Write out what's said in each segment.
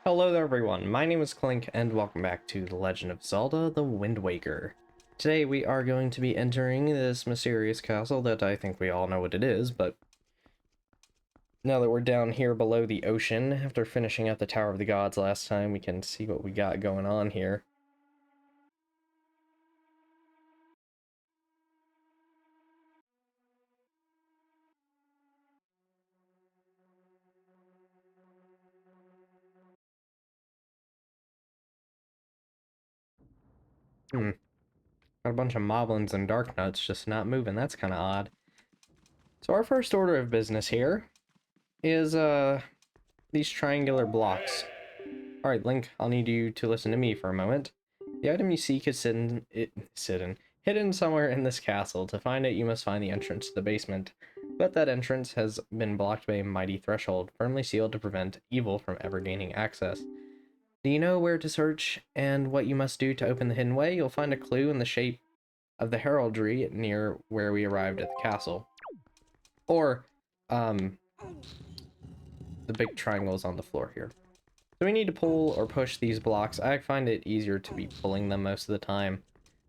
Hello there everyone, my name is Clink and welcome back to The Legend of Zelda, The Wind Waker. Today we are going to be entering this mysterious castle that I think we all know what it is, but now that we're down here below the ocean, after finishing at the Tower of the Gods last time, we can see what we got going on here. Got a bunch of moblins and dark nuts just not moving, that's kind of odd. So our first order of business here is, these triangular blocks. Alright, Link, I'll need you to listen to me for a moment. The item you seek is hidden somewhere in this castle. To find it, you must find the entrance to the basement. But that entrance has been blocked by a mighty threshold, firmly sealed to prevent evil from ever gaining access. Do you know where to search and what you must do to open the hidden way? You'll find a clue in the shape of the heraldry near where we arrived at the castle. Or, the big triangles on the floor here. So we need to pull or push these blocks. I find it easier to be pulling them most of the time.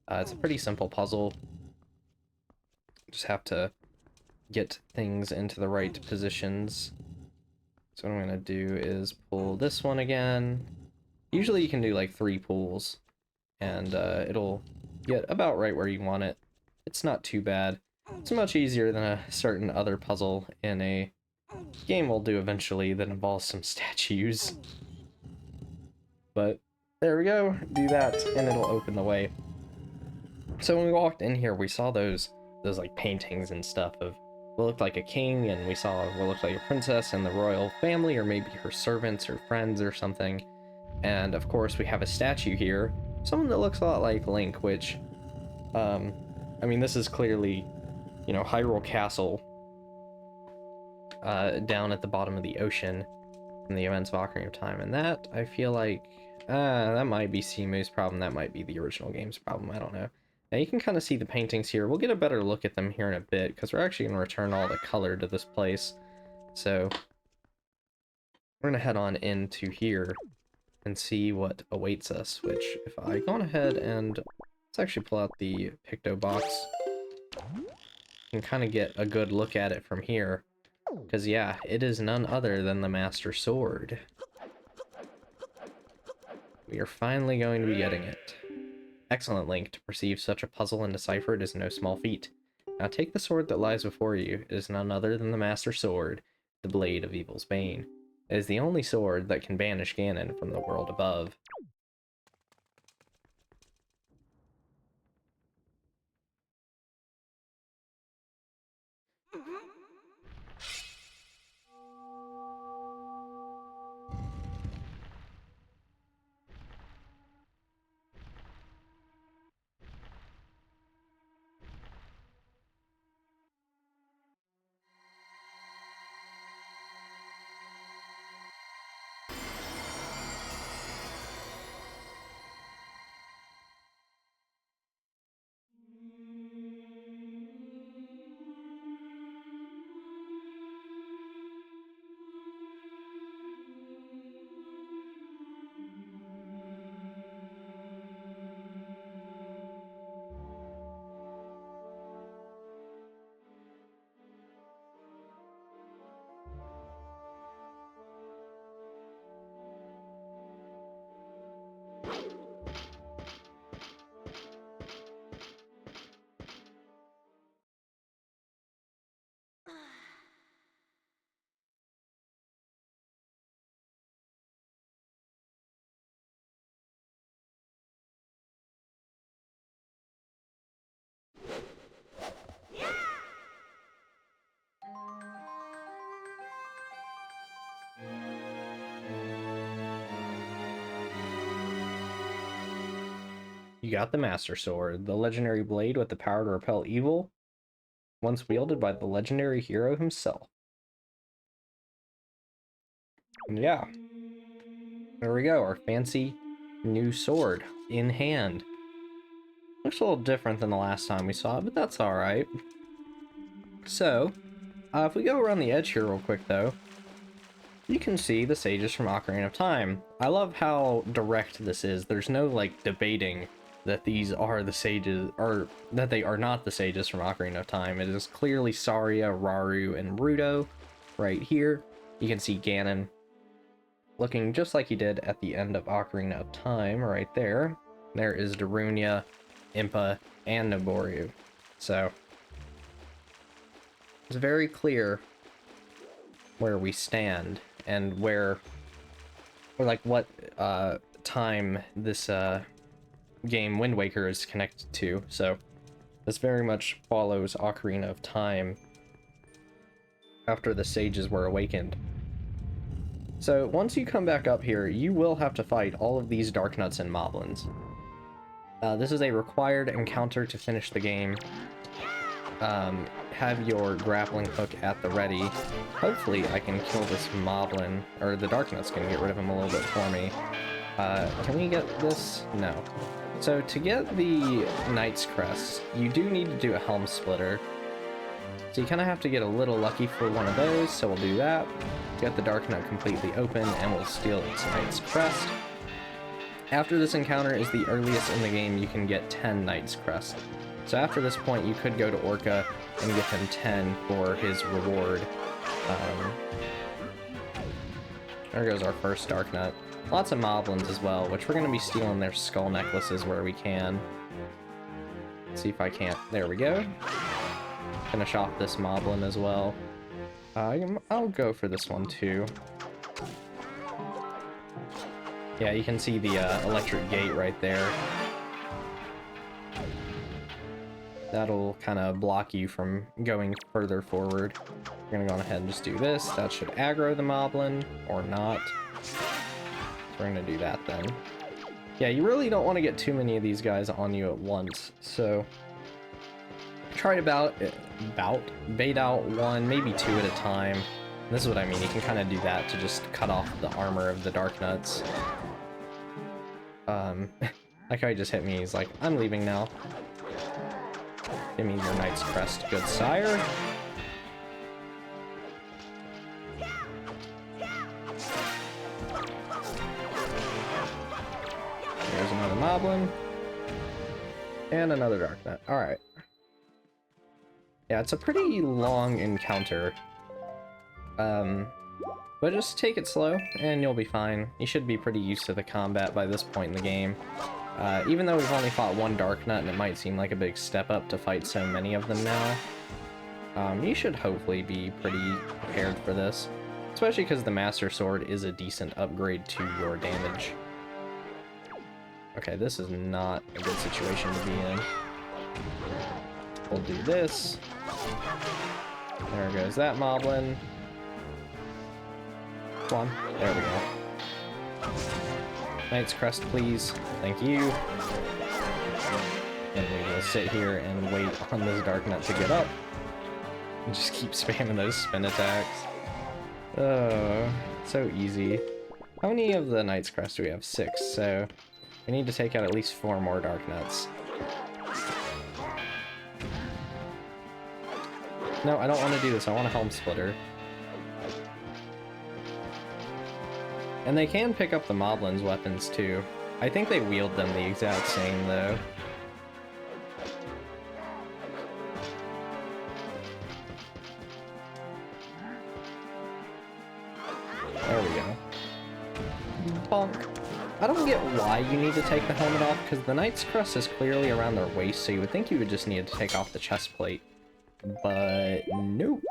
It's a pretty simple puzzle. Just have to get things into the right positions. So what I'm going to do is pull this one again. Usually you can do like 3 pulls, and it'll get about right where you want it. It's not too bad. It's much easier than a certain other puzzle in a game we'll do eventually that involves some statues. But there we go, do that, and it'll open the way. So when we walked in here, we saw those like paintings and stuff of what looked like a king, and we saw what looked like a princess and the royal family, or maybe her servants or friends or something. And of course we have a statue here, someone that looks a lot like Link, which, I mean, this is clearly, you know, Hyrule Castle, down at the bottom of the ocean in the events of Ocarina of Time, and that, I feel like, that might be Cemu's problem, that might be the original game's problem, I don't know. Now you can kind of see the paintings here. We'll get a better look at them here in a bit, because we're actually going to return all the color to this place. So, we're going to head on into here and see what awaits us, which, if I go on ahead and, let's actually pull out the Picto box, and kind of get a good look at it from here. Because yeah, it is none other than the Master Sword. We are finally going to be getting it. Excellent, Link. To perceive such a puzzle and decipher it is no small feat. Now take the sword that lies before you. It is none other than the Master Sword, the Blade of Evil's Bane. It is the only sword that can banish Ganon from the world above. You got the Master Sword, the legendary blade with the power to repel evil, once wielded by the legendary hero himself. And yeah, there we go, our fancy new sword in hand. Looks a little different than the last time we saw it, but that's alright. So, if we go around the edge here real quick though, you can see the sages from Ocarina of Time. I love how direct this is. There's no, like, debating that these are the sages, or that they are not the sages from Ocarina of Time. It is clearly Saria, Raru, and Ruto right here. You can see Ganon looking just like he did at the end of Ocarina of Time right there. There is Darunia, Impa, and Noboru. So it's very clear where we stand and where, or like what time this game Wind Waker is connected to. So this very much follows Ocarina of Time after the sages were awakened. So once you come back up here, you will have to fight all of these Darknuts and Moblins. This is a required encounter to finish the game. Have your grappling hook at the ready. Hopefully I can kill this Moblin, or the Darknuts can get rid of him a little bit for me. Can we get this? No. So to get the Knight's Crest, you do need to do a Helm Splitter. So you kind of have to get a little lucky for one of those, so we'll do that. Get the Darknut completely open, and we'll steal its Knight's Crest. After this encounter is the earliest in the game you can get 10 Knight's Crest. So after this point, you could go to Orca and give him 10 for his reward. There goes our first Darknut. Lots of Moblins as well, which we're going to be stealing their skull necklaces where we can. Let's see if I can't. There we go. Finish off this Moblin as well. I'll go for this one too. Yeah, you can see the electric gate right there. That'll kind of block you from going further forward. We're gonna go ahead and just do this. That should aggro the Moblin, or not. So we're gonna do that then. Yeah, you really don't want to get too many of these guys on you at once, so try to bait out one, maybe two at a time. This is what I mean, you can kind of do that to just cut off the armor of the Darknuts. Like how he just hit me, he's like, I'm leaving now. Give me your Knight's Crest, good sire. There's another Moblin. And another Darknut. Alright. Yeah, it's a pretty long encounter. But just take it slow, and you'll be fine. You should be pretty used to the combat by this point in the game. Even though we've only fought one Darknut, and it might seem like a big step up to fight so many of them now, you should hopefully be pretty prepared for this. Especially because the Master Sword is a decent upgrade to your damage. Okay, this is not a good situation to be in. We'll do this. There goes that Moblin. Come on. There we go. Knight's Crest, please. Thank you. And we will sit here and wait on this Darknut to get up. And just keep spamming those spin attacks. Oh, so easy. How many of the Knight's Crest do we have? 6, so we need to take out at least 4 more Darknuts. No, I don't want to do this. I want a Helm Splitter. And they can pick up the Moblin's weapons too. I think they wield them the exact same though. There we go. Bonk. I don't get why you need to take the helmet off, because the Knight's Crest is clearly around their waist, so you would think you would just need to take off the chest plate. But nope.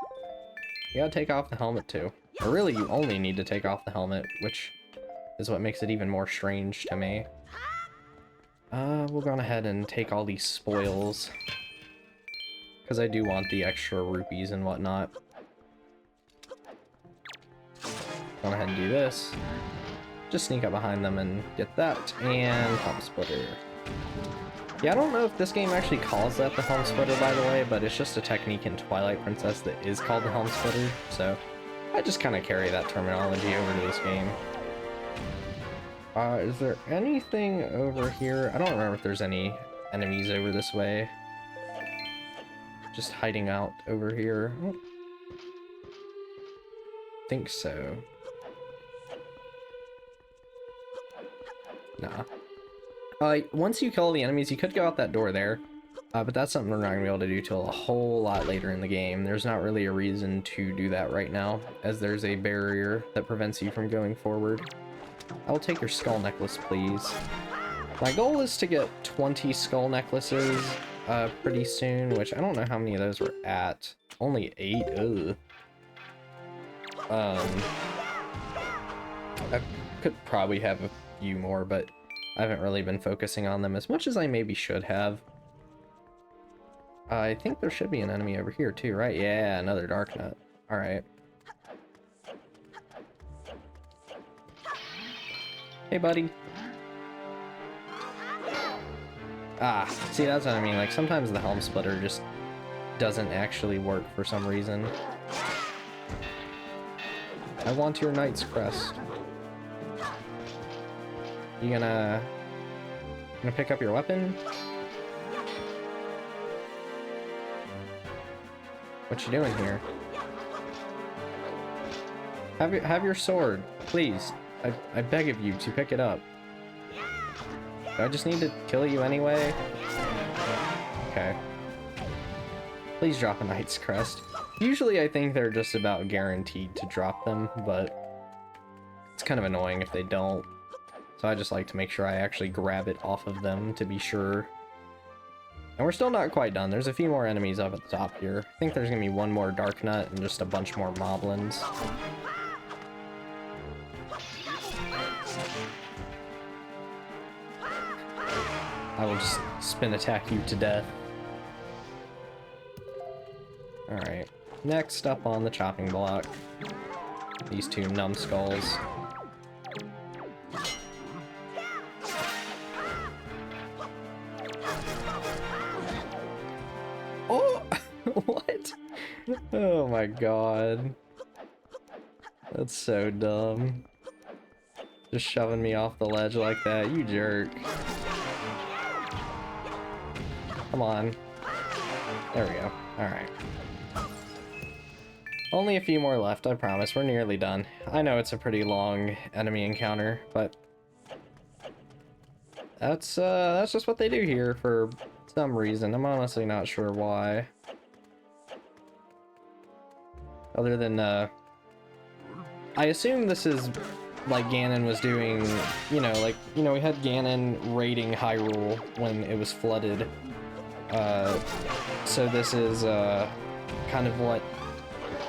You gotta take off the helmet too. Or really, you only need to take off the helmet, which is what makes it even more strange to me. We'll go ahead and take all these spoils, because I do want the extra rupees and whatnot. Go ahead and do this. Just sneak up behind them and get that, and Helm Splitter. Yeah, I don't know if this game actually calls that the Helm Splitter, by the way, but it's just a technique in Twilight Princess that is called the Helm Splitter, so I just kind of carry that terminology over to this game. Is there anything over here? I don't remember if there's any enemies over this way. Just hiding out over here. I think so. Nah. Once you kill all the enemies, you could go out that door there. But that's something we're not going to be able to do till a whole lot later in the game. There's not really a reason to do that right now, as there's a barrier that prevents you from going forward. I'll take your skull necklace, please. My goal is to get 20 skull necklaces pretty soon, which I don't know how many of those we're at. Only 8? Ugh. I could probably have a few more, but I haven't really been focusing on them as much as I maybe should have. I think there should be an enemy over here too, right? Yeah, another Dark Nut. Alright. Hey, buddy. Ah, see, that's what I mean. Like, sometimes the Helm Splitter just doesn't actually work for some reason. I want your Knight's Crest. You gonna pick up your weapon? What you doing here? Have your sword, please. I beg of you to pick it up. Do I just need to kill you anyway? Okay. Please drop a Knight's Crest. Usually I think they're just about guaranteed to drop them, but it's kind of annoying if they don't. So I just like to make sure I actually grab it off of them to be sure. And we're still not quite done. There's a few more enemies up at the top here. I think there's gonna be one more Dark Nut and just a bunch more Moblins. I will just spin attack you to death. Alright. Next up on the chopping block. These two numbskulls. Oh! What? Oh my god. That's so dumb. Just shoving me off the ledge like that, you jerk. Come on. There we go. Alright. Only a few more left, I promise. We're nearly done. I know it's a pretty long enemy encounter, but that's just what they do here for some reason. I'm honestly not sure why. Other than, I assume this is like Ganon was doing, we had Ganon raiding Hyrule when it was flooded. So this is, kind of what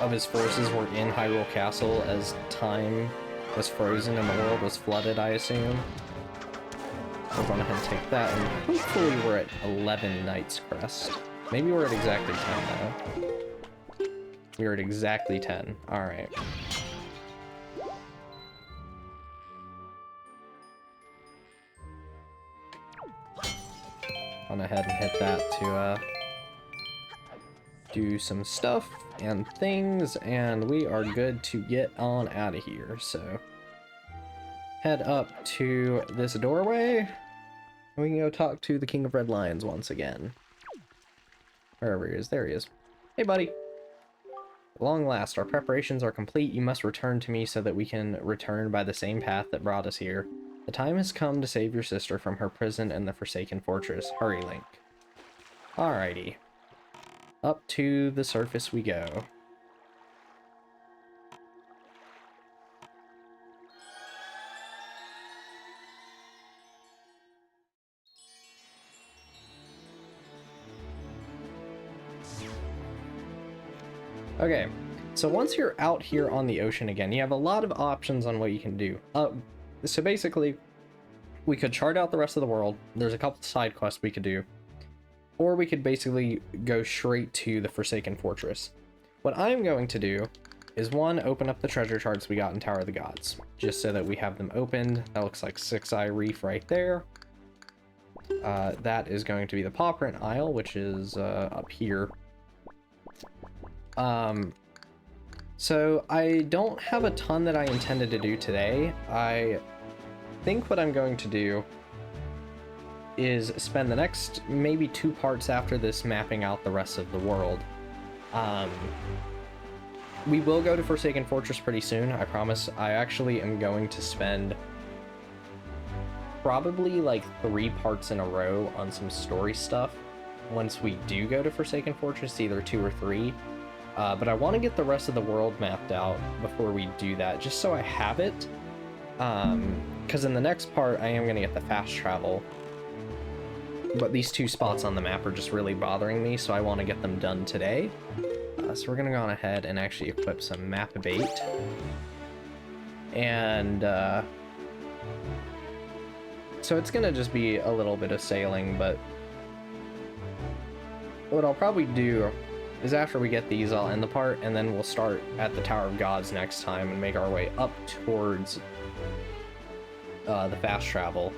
of his forces were in Hyrule Castle as time was frozen and the world was flooded, I assume. We'll go ahead and take that, and hopefully we're at 11 Knight's Crest. Maybe we're at exactly 10, though. We're at exactly 10. Alright. Gone ahead and hit that to, do some stuff and things, and we are good to get on out of here. So head up to this doorway, and we can go talk to the King of Red Lions once again. Wherever he is. There he is. Hey, buddy. At long last, our preparations are complete. You must return to me so that we can return by the same path that brought us here. The time has come to save your sister from her prison in the Forsaken Fortress. Hurry, Link. Alrighty. Up to the surface we go. Okay, so once you're out here on the ocean again, you have a lot of options on what you can do. So basically, we could chart out the rest of the world. There's a couple side quests we could do. Or we could basically go straight to the Forsaken Fortress. What I'm going to do is, one, open up the treasure charts we got in Tower of the Gods, just so that we have them opened. That looks like Six Eye Reef right there. That is going to be the Paw Print Isle, which is up here. So I don't have a ton that I intended to do today. I think what I'm going to do is spend the next maybe 2 parts after this mapping out the rest of the world. We will go to Forsaken Fortress pretty soon, I promise. I actually am going to spend probably like 3 parts in a row on some story stuff once we do go to Forsaken Fortress, either 2 or 3. But I want to get the rest of the world mapped out before we do that, just so I have it. Because in the next part, I am going to get the fast travel. But these 2 spots on the map are just really bothering me, so I want to get them done today. So we're going to go on ahead and actually equip some map bait. And so it's going to just be a little bit of sailing, but what I'll probably do is after we get these, I'll end the part, and then we'll start at the Tower of Gods next time and make our way up towards the fast travel.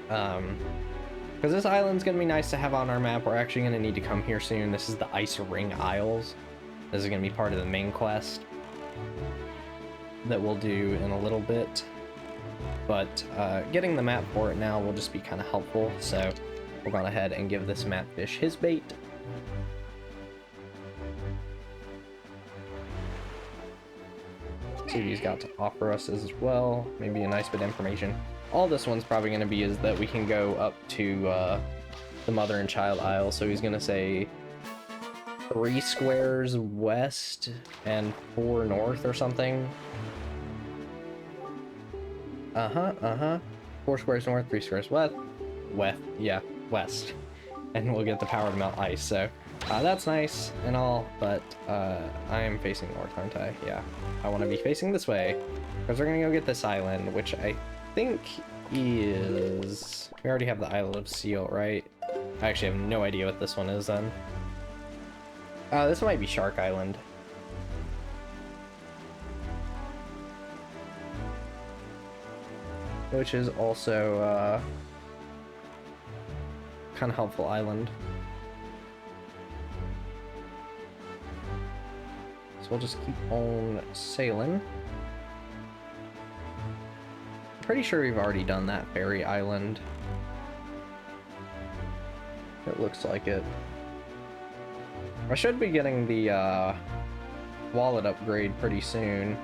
Because this island's going to be nice to have on our map. We're actually going to need to come here soon. This is the Ice Ring Isles. This is going to be part of the main quest that we'll do in a little bit. But getting the map for it now will just be kind of helpful. So we'll go ahead and give this map fish his bait. See what he's got to offer us as well. Maybe a nice bit of information. All this one's probably going to be is that we can go up to the Mother and Child Isle. So he's going to say 3 squares west and 4 north or something. 4 squares north, 3 squares west. West. And we'll get the power to melt ice. So that's nice and all, but I am facing north, aren't I? Yeah. I want to be facing this way because we're going to go get this island, which I think is... We already have the Isle of Seal, right? I actually have no idea what this one is then. This might be Shark Island. Which is also kind of helpful island. So we'll just keep on sailing. Pretty sure we've already done that fairy island. It looks like it. I should be getting the wallet upgrade pretty soon.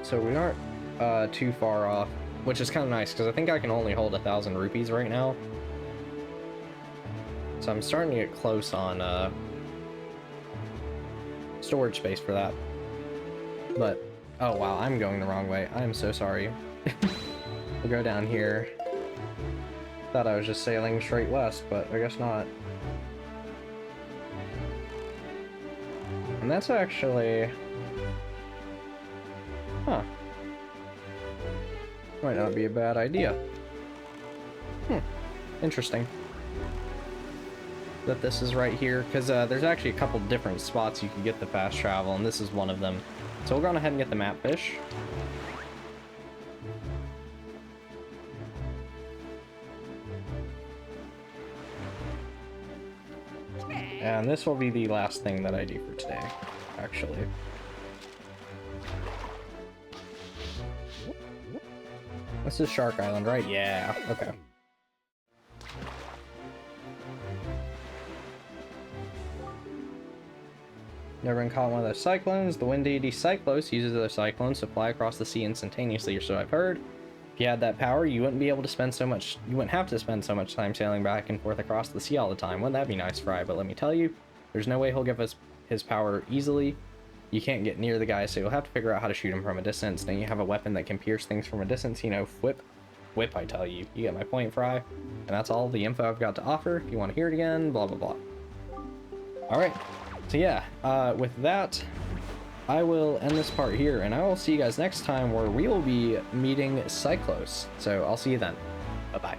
So we aren't too far off, which is kind of nice because I think I can only hold 1,000 rupees right now. So I'm starting to get close on storage space for that. But oh wow, I'm going the wrong way. I am so sorry. We'll go down here. Thought I was just sailing straight west, but I guess not. And that's actually... Huh. Might not be a bad idea. Interesting. That this is right here, because there's actually a couple different spots you can get the fast travel, and this is one of them. So we'll go on ahead and get the map fish. And this will be the last thing that I do for today, actually. This is Shark Island, right? Yeah, okay. Never been caught in one of those cyclones. The wind deity Cyclos uses their cyclones to fly across the sea instantaneously, or so I've heard. If you had that power, you wouldn't be able to spend so much, you wouldn't have to spend so much time sailing back and forth across the sea all the time. Wouldn't that be nice, Fry? But let me tell you, there's no way he'll give us his power easily. You can't get near the guy, so you'll have to figure out how to shoot him from a distance. Then you have a weapon that can pierce things from a distance, you know, whip, I tell you. You get my point, Fry. And that's all the info I've got to offer. If you want to hear it again, blah, blah, blah. Alright, so yeah, with that, I will end this part here, and I will see you guys next time where we will be meeting Cyclos. So I'll see you then. Bye-bye.